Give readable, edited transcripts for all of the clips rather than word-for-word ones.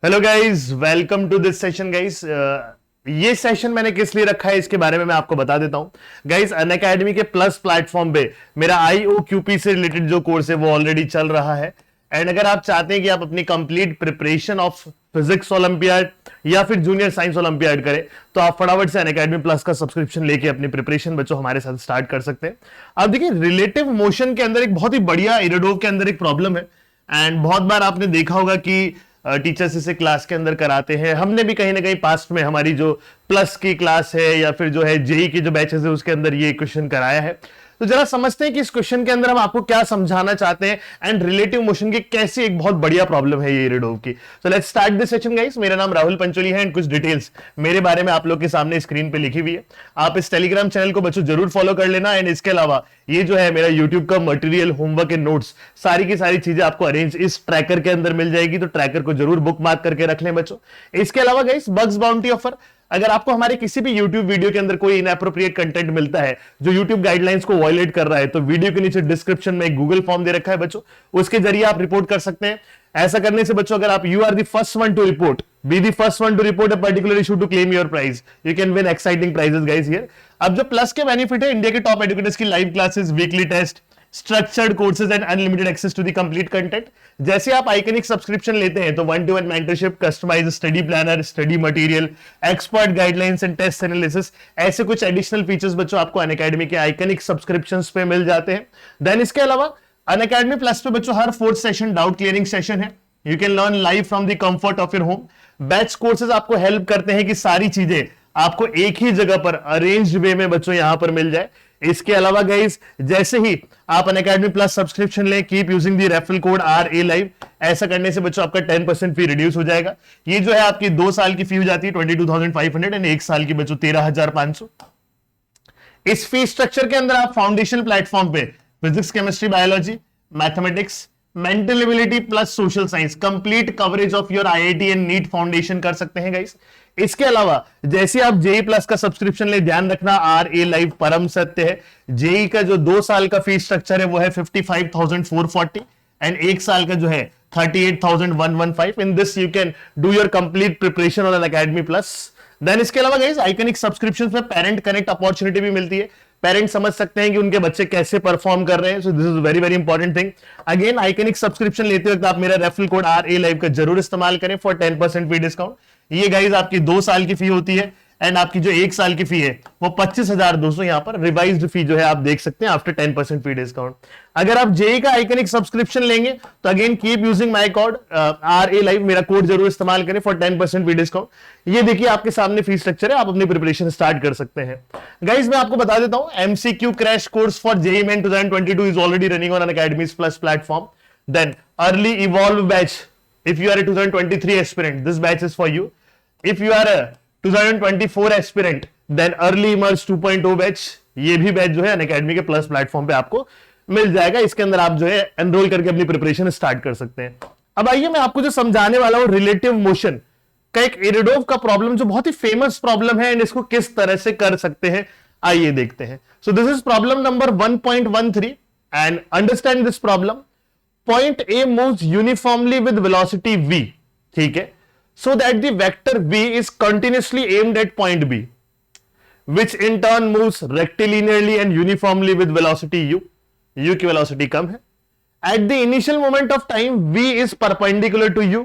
Hello guys, welcome to this session guys. ये session मैंने किस लिए रखा है इसके बारे में मैं आपको बता देता हूं गाइस। अनअकैडमी के प्लस प्लेटफॉर्म पे मेरा IOQP से रिलेटेड जो कोर्स है वो ऑलरेडी चल रहा है। एंड अगर आप चाहते हैं कि आप अपनी complete preparation of physics olympiad या फिर जूनियर साइंस ओलंपियाड करें तो आप फटाफट से अनअकैडमी प्लस का सब्सक्रिप्शन लेके अपनी प्रिपरेशन बच्चों हमारे साथ स्टार्ट कर सकते हैं। अब देखिए, रिलेटिव मोशन के अंदर एक बहुत ही बढ़िया इरेडोव के अंदर एक प्रॉब्लम है। एंड बहुत बार आपने देखा होगा कि टीचर्स इसे क्लास के अंदर कराते हैं। हमने भी कहीं ना कहीं पास्ट में हमारी जो प्लस की क्लास है या फिर जो है जेई की जो बैचेस है उसके अंदर ये क्वेश्चन कराया है। तो जरा समझते हैं कि इस क्वेश्चन के अंदर हम आपको क्या समझाना चाहते हैं एंड रिलेटिव मोशन की कैसी एक बहुत बढ़िया प्रॉब्लम है ये इरेडोव की। So let's start this session guys. मेरा नाम राहुल पंचोली है एंड कुछ डिटेल्स मेरे बारे में आप लोग के सामने स्क्रीन पे लिखी हुई है। आप इस टेलीग्राम चैनल को बच्चों जरूर फॉलो कर लेना। एंड इसके अलावा ये जो है मेरा यूट्यूब का मटेरियल, होमवर्क एंड नोट्स, सारी की सारी चीजें आपको अरेंज इस ट्रैकर के अंदर मिल जाएगी। तो ट्रैकर को जरूर बुक मार्क करके रख लें बच्चों। इसके अलावा गाइस, बग्स बाउंटी ऑफर, अगर आपको हमारे किसी भी YouTube वीडियो के अंदर कोई इनएप्रोप्रिएट कंटेंट मिलता है जो YouTube गाइडलाइंस को वायलेट कर रहा है तो वीडियो के नीचे डिस्क्रिप्शन में एक गूगल फॉर्म दे रखा है बच्चों, उसके जरिए आप रिपोर्ट कर सकते हैं। ऐसा करने से बच्चों अगर आप you are the first one to report, be the first one to report a particular issue to claim your prize, you can win exciting prizes guys here. अब जो प्लस के बेनिफिट है, इंडिया के टॉप एजुकेटर्स की live classes, weekly test, structured courses and unlimited access to the complete content. जैसे आप iconic subscription लेते हैं तो 1-to-1 mentorship, customized study planner, study material, expert guidelines and test analysis, ऐसे कुछ एडिशनल फीचर्स बच्चों आपको अनअकैडमी के आइकनिक सब्सक्रिप्शंस पे मिल जाते हैं। देन इसके अलावा अनअकैडमी प्लस पे बच्चों हर fourth session doubt clearing session है। You can learn live from the comfort of your home. Batch courses आपको हेल्प करते हैं कि सारी चीजें आपको एक ही जगह पर अरेंज्ड वे में बच्चों यहां पर मिल जाए। इसके अलावा गाइस, जैसे ही आप अनअकैडमी प्लस सब्सक्रिप्शन लें, keep using the referral code RA live. ऐसा करने से बच्चों आपका 10% फी रिड्यूस हो जाएगा। ये जो है आपकी 2 साल की फी हो जाती है 22,500 एंड 1 साल की बच्चों 13,500। इस फी स्ट्रक्चर के अंदर आप फाउंडेशन प्लेटफॉर्म पे physics, chemistry, biology, mathematics, mental ability plus social science, complete coverage of your IIT and NEET foundation कर सकते हैं गाइस। इसके अलावा जैसे आप जेई प्लस का सब्सक्रिप्शन ले, ध्यान रखना RA लाइव परम सत्य है। जेई का जो 2 साल का फीस स्ट्रक्चर है वो है 55,440 एंड 1 साल का जो है 38,115। In this you can do your complete preparation on Unacademy plus. Then इसके अलावा गाइस, आइकनिक सब्सक्रिप्शन में पेरेंट कनेक्ट अपॉर्चुनिटी भी मिलती है। पेरेंट्स समझ सकते हैं कि उनके बच्चे कैसे परफॉर्म कर रहे हैं। So this is very very important thing. Again, iconic subscription लेते वक्त आप मेरा रेफरल कोड RA लाइव का जरूर इस्तेमाल करें फॉर 10% फी डिस्काउंट। ये गाइज आपकी 2 साल की फी होती है एंड आपकी जो 1 साल की फी है वो 25,200 यहां पर रिवाइज्ड फी जो है आप देख सकते हैं आफ्टर 10% फी डिस्काउंट। अगर आप जेई का आइकनिक सब्सक्रिप्शन लेंगे तो again keep using my code RA live, मेरा कोड जरूर इस्तेमाल करें फॉर 10% फी डिस्काउंट। ये देखिए आपके सामने फी स्ट्रक्चर है, आप अपनी प्रिपरेशन स्टार्ट कर सकते हैं। गाइज मैं आपको बता देता हूं, MCQ crash course for JEE Main 2022 is already running on Unacademy's plus platform. Then early evolve batch, if you are a 2023 aspirant, this batch is for you. If you are a 2024 aspirant, then early emerge 2.0 batch, ये भी batch जो है Unacademy के plus platform पे आपको मिल जाएगा। इसके अंदर आप जो है एनरोल करके अपनी प्रिपरेशन स्टार्ट कर सकते हैं। अब आइए मैं आपको जो समझाने वाला हूं रिलेटिव मोशन का एक इरेडोव का प्रॉब्लम जो बहुत ही फेमस प्रॉब्लम है एंड इसको किस तरह से कर सकते हैं आइए देखते हैं। So this is problem number 1.13 and understand this problem. Point A moves uniformly with velocity v, ठीक है, so that the vector v is continuously aimed at point B, which in turn moves rectilinearly and uniformly with velocity u. u की velocity कम है. At the initial moment of time, v is perpendicular to u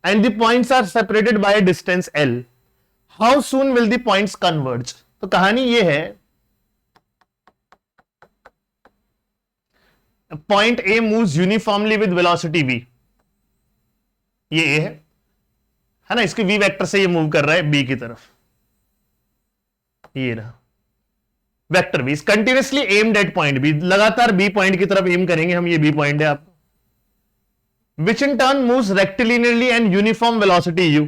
and the points are separated by a distance l. How soon will the points converge? तो कहानी ये है, point A moves uniformly with velocity v, ये A है ना, इसके v vector से ये मूव कर रहा है b की तरफ, ये रहा vector v continuously aimed at point b, लगातार b पॉइंट की तरफ एम करेंगे हम, ये b पॉइंट है आपको। Which in turn moves rectilinearly and uniform velocity u,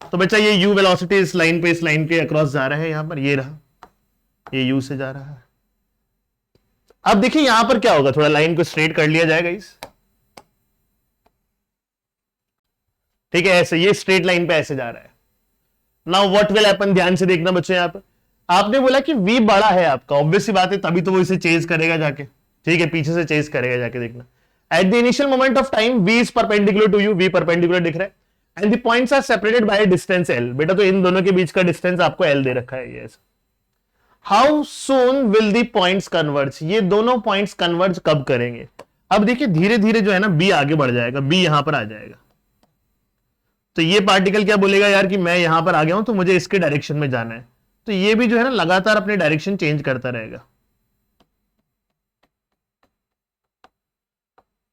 तो बच्चा ये u वेलोसिटी इस लाइन पे, इस लाइन के अक्रॉस जा रहा है, यहां पर ये रहा, ये u से जा रहा है। अब देखिए यहां पर क्या होगा, थोड़ा लाइन को स्ट्रेट कर लिया जाएगा इस, ठीक है, ऐसे ये स्ट्रेट लाइन पे ऐसे जा रहा है। नाउ व्हाट विल हैपन, ध्यान से देखना बच्चों। यहां पर आपने बोला कि v बड़ा है आपका, ऑब्वियस सी बात है, तभी तो वो इसे चेज करेगा जाके, ठीक है, पीछे से चेज करेगा जाके, देखना। At the initial moment of time v is perpendicular to u, v perpendicular दिख रहा है। And the points are separated by distance l. बेटा तो इन दोनों के बीच का डिस्टेंस आपको एल दे रखा है ये। How soon will the points converge, ये दोनों पॉइंट्स कन्वर्ज कब करेंगे। अब देखिए धीरे धीरे जो है ना बी आगे बढ़ जाएगा, बी यहां पर आ जाएगा, तो ये पार्टिकल क्या बोलेगा यार कि मैं यहां पर आ गया हूं तो मुझे इसके डायरेक्शन में जाना है, तो ये भी जो है ना लगातार अपने डायरेक्शन चेंज करता रहेगा,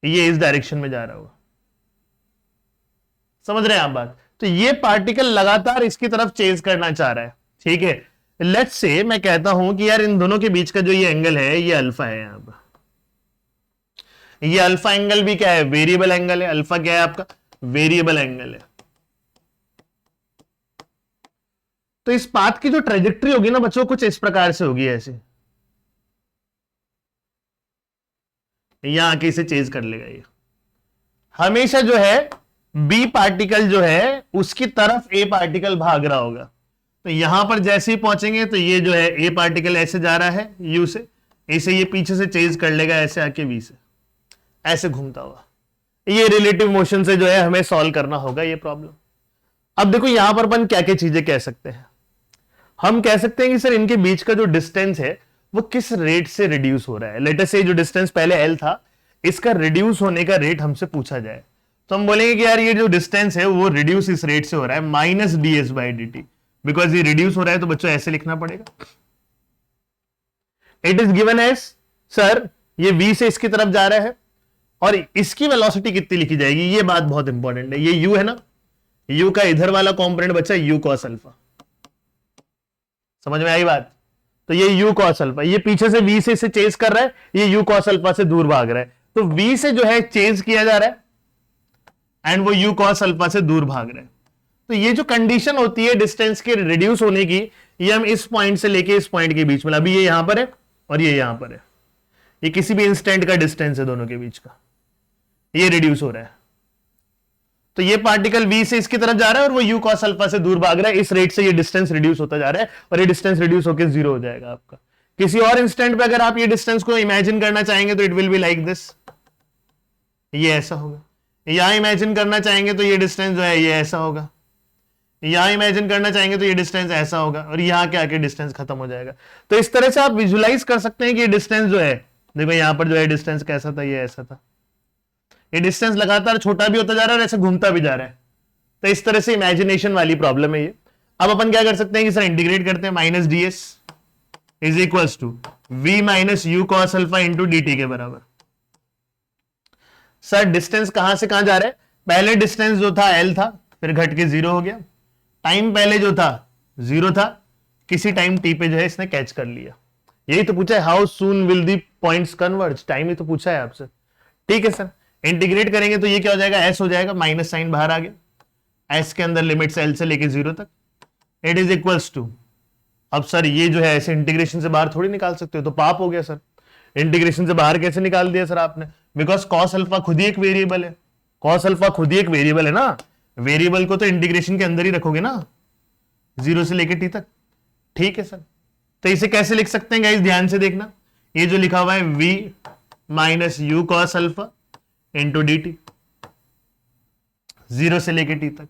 ये इस डायरेक्शन में जा रहा होगा। समझ रहे हैं आप बात। तो ये पार्टिकल लगातार इसकी तरफ चेंज करना चाह रहा है, ठीक है। लेट्स से मैं कहता हूं कि यार इन दोनों के बीच का जो ये एंगल है ये अल्फा है, यहां पर ये अल्फा एंगल भी क्या है, वेरिएबल एंगल है। अल्फा क्या है आपका, वेरिएबल एंगल है। तो इस पाथ की जो ट्रेजेक्ट्री होगी ना बच्चों कुछ इस प्रकार से होगी, ऐसे यहां आके इसे चेंज कर लेगा ये। हमेशा जो है बी पार्टिकल जो है उसकी तरफ ए पार्टिकल भाग रहा होगा, तो यहां पर जैसे ही पहुंचेंगे तो ये जो है ए पार्टिकल ऐसे जा रहा है यू से, इसे ये पीछे से चेंज कर लेगा ऐसे आके बी से, ऐसे घूमता हुआ। ये रिलेटिव मोशन से जो है हमें सॉल्व करना होगा ये प्रॉब्लम। अब देखो यहां पर अपन क्या क्या चीजें कह सकते हैं। हम कह सकते हैं कि सर इनके बीच का जो डिस्टेंस है वो किस रेट से रिड्यूस हो रहा है। लेट अस से जो डिस्टेंस पहले एल था इसका रिड्यूस होने का रेट हमसे पूछा जाए, तो हम बोलेंगे कि यार ये जो डिस्टेंस है वो रिड्यूस इस रेट से हो रहा है minus d s by d t, because ये रिड्यूस हो रहा है तो बच्चों ऐसे लिखना पड़ेगा। It is given as sir ये v से इसकी तरफ जा रहा है और इसकी वेलोसिटी कितनी लिखी जाएगी, ये बात बहुत इंपॉर्टेंट है। ये u है ना, u का इधर वाला कॉम्पोनेंट बच्चा u cos अल्फा, समझ में आई बात। तो ये u cos अल्फा, ये पीछे से v से इसे चेंज कर रहा है, ये u cos अल्फा से दूर भाग रहा है, तो v से जो है चेंज किया जा रहा है एंड वो u cos अल्फा से दूर भाग रहा है। तो ये जो कंडीशन होती है डिस्टेंस के रिड्यूस होने की, ये हम इस पॉइंट से लेके इस पॉइंट के बीच में, अभी ये यहां पर है और ये यहां पर है, ये किसी भी इंस्टेंट का डिस्टेंस है दोनों के बीच का, ये रिड्यूस हो रहा है। तो ये पार्टिकल v से इसकी तरफ जा रहा है और वो u cos अल्फा से दूर भाग रहा है, इस रेट से ये डिस्टेंस रिड्यूस होता जा रहा है और ये डिस्टेंस रिड्यूस होकर जीरो हो जाएगा आपका। किसी और इंस्टेंट पे अगर आप ये डिस्टेंस को इमेजिन करना चाहेंगे तो it will be like this, ये ऐसा होगा। यहां इमेजिन करना चाहेंगे तो ये डिस्टेंस जो है ये ऐसा होगा, यहां इमेजिन करना चाहेंगे तो ये डिस्टेंस ऐसा होगा और यहां के आके डिस्टेंस खत्म हो जाएगा। तो इस तरह से आप विजुलाइज कर सकते हैं कि ये डिस्टेंस जो है, देखो यहां पर जो है डिस्टेंस कैसा था, ये ऐसा था, ये डिस्टेंस लगातार छोटा भी होता जा रहा है और ऐसे घूमता भी जा रहा है। तो इस तरह से इमेजिनेशन वाली प्रॉब्लम है ये। अब अपन क्या कर सकते हैं कि सर इंटीग्रेट करते हैं, minus d s is equals to v minus u cos alpha into d t के बराबर। सर डिस्टेंस कहां से कहां जा रहा है, पहले डिस्टेंस जो था एल था, फिर घट के जीरो हो गया, टाइम पहले जो था जीरो था, किसी टाइम टी पे जो है इसने कैच कर लिया। यही तो पूछा है, how soon will the points converge, time ही तो पूछा है आपसे। ठीक है सर, इंटीग्रेट करेंगे तो ये क्या हो जाएगा, एस हो जाएगा, माइनस साइन बाहर आ गया, एस के अंदर लिमिट्स एल से लेके जीरो तक, इट इज इक्वल्स टू। अब सर ये जो है ऐसे इंटीग्रेशन से बाहर थोड़ी निकाल सकते हो, तो पाप हो गया सर। इंटीग्रेशन से बाहर कैसे निकाल दिया सर आपने, बिकॉज कॉस अल्फा खुद ही एक वेरिएबल है, कॉस अल्फा खुद ही एक वेरिएबल है ना, वेरिएबल को तो इंटीग्रेशन के अंदर ही रखोगे ना, जीरो से लेके टी तक। ठीक है सर, तो इसे कैसे लिख सकते हैं गाइस, ध्यान से देखना, ये जो लिखा हुआ है v minus u cos alpha into d T, zero से लेके टी तक।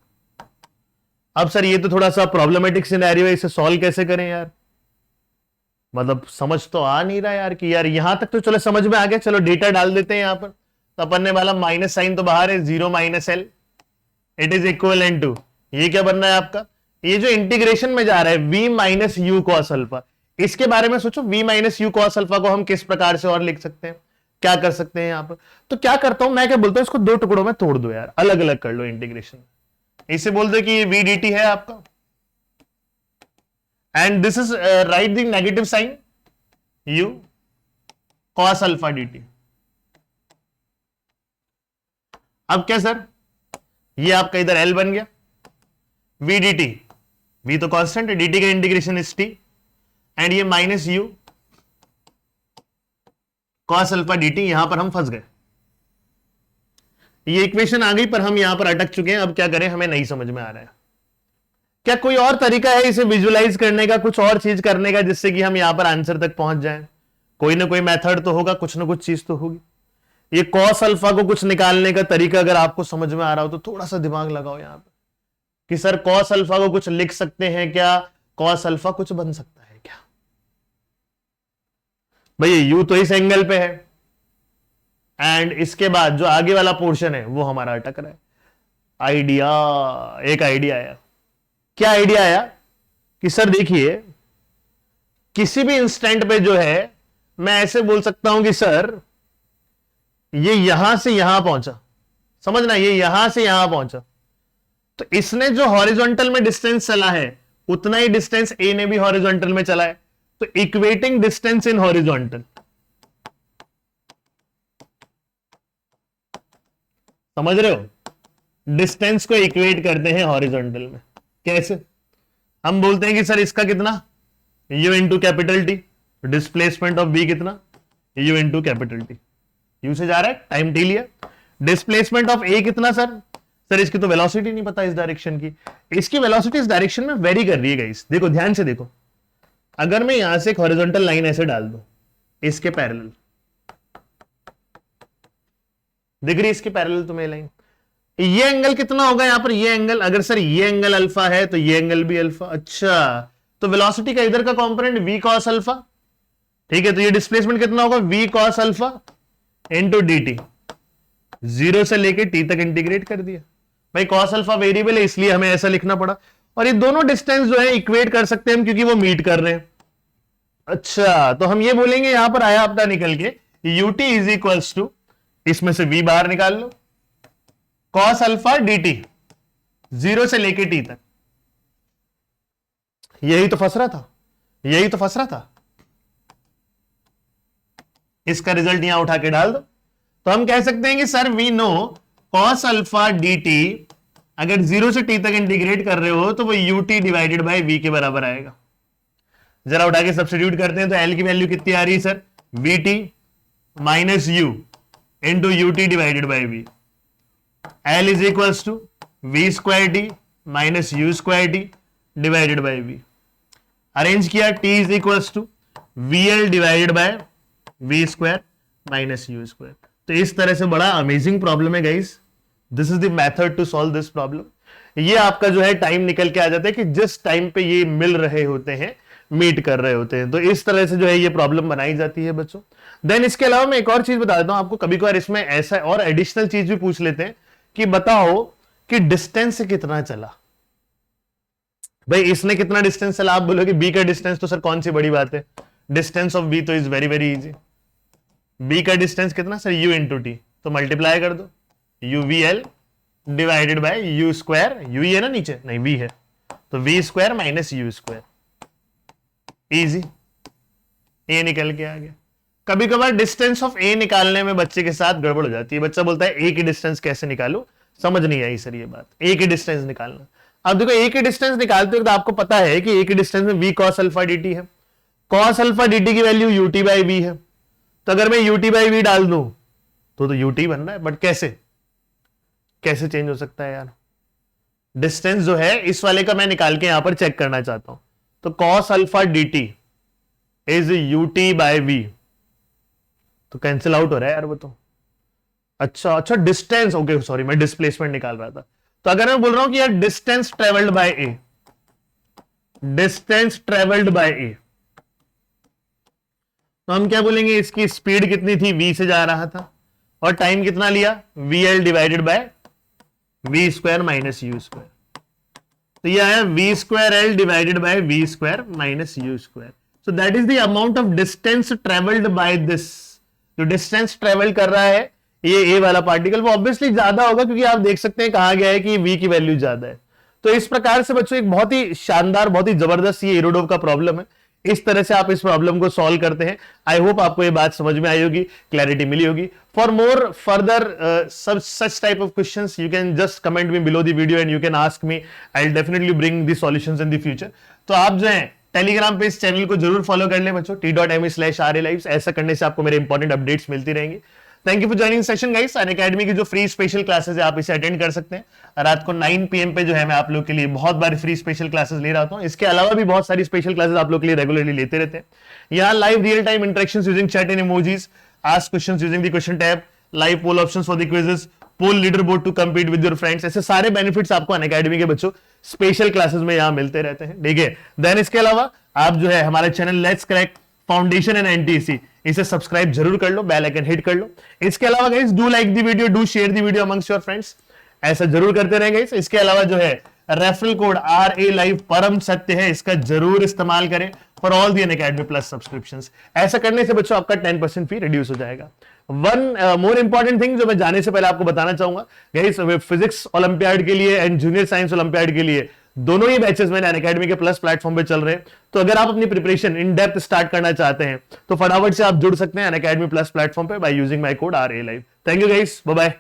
अब सर ये तो थोड़ा सा प्रॉब्लमेटिक सिनेरियो है, इसे सॉल्व कैसे करें यार, मतलब समझ तो आ नहीं रहा यार कि यार यहां तक तो चलो समझ में आ गया, चलो डेटा डाल देते हैं यहां पर। तो अपन ने वाला माइनस साइन तो बाहर है, zero minus l, it is equal to, ये क्या बनना है आपका, ये जो इंटीग्रेशन में जा रहा है v minus u cos alpha, इसके बारे में सोचो, v minus u cos alpha को हम किस प्रकार से और लिख सकते हैं, क्या कर सकते हैं यहां पर। तो क्या करता हूं मैं, क्या बोलता हूं, इसको दो टुकड़ों में तोड़ दो यार, अलग अलग कर लो इंटीग्रेशन। इसे बोल दो कि ये v dt है आपका, and this is right the negative sign u cos alpha dt। अब क्या सर, ये आपका इधर L बन गया, v dt, v तो कांस्टेंट है, dt का इंटीग्रेशन इज t, एंड ये minus u cos alpha dt, यहां पर हम फंस गए। ये इक्वेशन आ गई पर हम यहां पर अटक चुके हैं, अब क्या करें हमें नहीं समझ में आ रहा है। क्या कोई और तरीका है इसे विजुलाइज करने का, कुछ और चीज करने का, जिससे कि हम यहां पर आंसर तक पहुंच जाएं। कोई ना कोई मेथड तो होगा, कुछ ना कुछ चीज तो होगी। ये कॉस अल्फा को कुछ निकालने का तरीका अगर आपको समझ में आ रहा हो तो थोड़ा सा दिमाग लगाओ यहां पर। कि सर कॉस अल्फा को कुछ लिख सकते हैं क्या, कॉस अल्फा कुछ बन सकता है क्या? भाई यू तो इस एंगल पे है एंड इसके बाद जो आगे वाला पोर्शन है वो हमारा अटक रहा है। आइडिया, एक आइडिया आया। क्या आइडिया आया कि सर देखिए किसी भी इंस्टेंट पे जो है मैं ऐसे बोल सकता हूं कि सर ये यहां से यहां पहुंचा, समझना, ये यहां से यहां पहुंचा, तो इसने जो हॉरिजॉन्टल में डिस्टेंस चला है उतना ही डिस्टेंस ए ने भी हॉरिजॉन्टल में चला है, तो इक्वेटिंग डिस्टेंस इन हॉरिजॉन्टल, समझ रहे हो, डिस्टेंस को इक्वेट करते हैं हॉरिजॉन्टल में। कैसे? हम बोलते हैं कि सर इसका कितना, u into capital T, displacement of B कितना, u into capital T, u से जा रहा है, टाइम टी लिया। डिस्प्लेसमेंट ऑफ ए कितना सर, सर इसकी तो वेलोसिटी नहीं पता इस डायरेक्शन की, इसकी वेलोसिटी इस डायरेक्शन में वेरी कर रही है गाइस। देखो ध्यान से देखो, अगर मैं यहां से एक हॉरिजॉन्टल लाइन ऐसे डाल दूं इसके पैरेलल, दिख रही है इसके पैरेलल तुम्हें लाइन, ये एंगल कितना होगा यहां पर, ये एंगल, अगर सर ये एंगल अल्फा है तो ये एंगल भी अल्फा। अच्छा, तो वेलोसिटी का इधर का कंपोनेंट v cos अल्फा, ठीक है, तो ये डिस्प्लेसमेंट कितना होगा, v cos alpha into d T, zero से लेके टी तक इंटीग्रेट कर दिया। भाई cos अल्फा वेरिएबल है इसलिए हमें ऐसा लिखना पड़ा, और ये दोनों डिस्टेंस जो है इक्वेट कर सकते हैं हम क्योंकि वो मीट कर रहे हैं। अच्छा, तो हम ये बोलेंगे यहां पर आया अपना निकल के ut इज इक्वल्स टू, इसमें से v बाहर निकाल लो, cos alpha d T, zero से लेके टी तक। यही तो फंस रहा था, यही तो फंस रहा था, इसका रिजल्ट यहां उठा के डाल दो, तो हम कह सकते हैं कि sir we know cos alpha d t, अगर जीरो से टी तक इंटीग्रेट कर रहे हो तो वो ut डिवाइडेड बाय v के बराबर आएगा। जरा उठा के सब्स्टिट्यूट करते हैं तो l की वैल्यू कितनी आ रही है sir, vt minus u into ut divided by v, l is equals to v square t minus u square t divided by v। Arrange किया, t is equals to vl divided by v square minus u square. तो इस तरह से बड़ा amazing problem है guys, this is the method to solve this problem. ये आपका जो है टाइम निकल के आ जाता है कि जिस टाइम पे ये मिल रहे होते हैं, मीट कर रहे होते हैं, तो इस तरह से जो है ये प्रॉब्लम बनाई जाती है बच्चों। देन इसके अलावा मैं एक और चीज बता देता हूं आपको, कभी कभार इसमें ऐसा और एडिशनल चीज भी पूछ लेते हैं कि बताओ कि डिस्टेंस से कितना चला। भाई इसने कितना डिस्टेंस चला, आप बोलोगे बी का डिस्टेंस, तो सर कौन सी बड़ी बात है, डिस्टेंस ऑफ बी तो is very very easy. B का डिस्टेंस कितना सर, यू इंटू टी, तो मल्टीप्लाई कर दो, u v l divided by u square, u है ना नीचे, नहीं वी है, तो v square minus u square, easy, A निकल के आ गया। कभी कभार डिस्टेंस ऑफ ए निकालने में बच्चे के साथ गड़बड़ हो जाती है, बच्चा बोलता है ए की डिस्टेंस कैसे निकालू, समझ नहीं आई सर ये बात, ए की डिस्टेंस निकालना। अब देखो ए की डिस्टेंस निकालते हो तो आपको पता है कि ए की डिस्टेंस में v cos अल्फा dt है, cos अल्फा dt की वैल्यू ut बाई v है, तो अगर मैं ut बाई v डाल दूं तो ut बन रहा है, बट कैसे, कैसे चेंज हो सकता है यार, डिस्टेंस जो है इस वाले का मैं निकाल के यहां पर चेक करना चाहता हूं, तो cos alpha dt is ut by v, तो कैंसिल आउट हो रहा है यार वो तो। अच्छा अच्छा, डिस्टेंस, ओके सॉरी मैं डिस्प्लेसमेंट निकाल रहा था, तो अगर मैं बोल रहा हूं कि यार distance travelled by A, distance travelled by A, तो हम क्या बोलेंगे, इसकी स्पीड कितनी थी, v से जा रहा था, और टाइम कितना लिया, vl divided by v square minus u square, तो ये आया v square L divided by v square minus u square. So that is the amount of distance travelled by this, जो डिस्टेंस ट्रेवल कर रहा है ये ए वाला पार्टिकल, वो ऑब्वियसली ज्यादा होगा क्योंकि आप देख सकते हैं कहा गया है कि v की वैल्यू ज्यादा है। तो इस प्रकार से बच्चों एक बहुत ही शानदार, बहुत ही जबरदस्त ये इरोडोव का प्रॉब्लम है, इस तरह से आप इस प्रॉब्लम को सॉल्व करते हैं। आई होप आपको ये बात समझ में आई होगी, क्लैरिटी मिली होगी। For more further such type of questions you can just comment me below the video and you can ask me, I'll definitely bring the solutions in the future। तो आप जो है टेलीग्राम पे इस चैनल को जरूर follow कर लें बच्चों, t.me/ralives, ऐसा करने से आपको मेरे इंपॉर्टेंट अपडेट्स मिलती रहेंगी। Thank you for joining session guys. Unacademy की जो फ्री स्पेशल क्लासेस है आप इसे अटेंड कर सकते हैं, रात को 9 PM पे जो है मैं आप लोग के लिए बहुत बार फ्री स्पेशल क्लासेस ले रहा हूं। इसके अलावा भी बहुत सारी स्पेशल क्लासेस आप लोग के लिए रेगुलरली लेते रहते हैं। यहाँ live real time interactions using chat and emojis, ask questions using the question tab, live poll options for the quizzes, poll leader board to compete with your friends, ऐसे सारे बेनिफिट्स आपको अनअकैडमी के बच्चों special classes में यहां मिलते रहते हैं, ठीक है। देन इसके अलावा आप जो है हमारे channel let's crack foundation and NTC, इसे सब्सक्राइब जरूर कर लो, बेल आइकन हिट कर लो। इसके अलावा guys do like the video, do share the video amongst your friends, ऐसा जरूर करते रहेंगे। इसके अलावा जो है रेफरल कोड RA लाइव परम सत्य है, इसका जरूर इस्तेमाल करें for all the Unacademy plus subscriptions. ऐसा करने से बच्चों आपका 10% फी रिड्यूस हो जाएगा। वन मोर इंपॉर्टेंट थिंग जो मैं जाने से पहले आपको बताना चाहूंगा गाइस, फिजिक्स ओलंपियाड के लिए एंड जूनियर साइंस ओलंपियाड के लिए दोनों ही बैचेस में अनअकैडमी के प्लस प्लेटफॉर्म पे चल रहे हैं। तो अगर आप अपनी प्रिपरेशन इन डेप्थ स्टार्ट करना चाहते हैं तो फटाफट से आप जुड़ सकते हैं अनअकैडमी प्लस प्लेटफॉर्म पे by using my code RA live. Thank you guys, bye bye.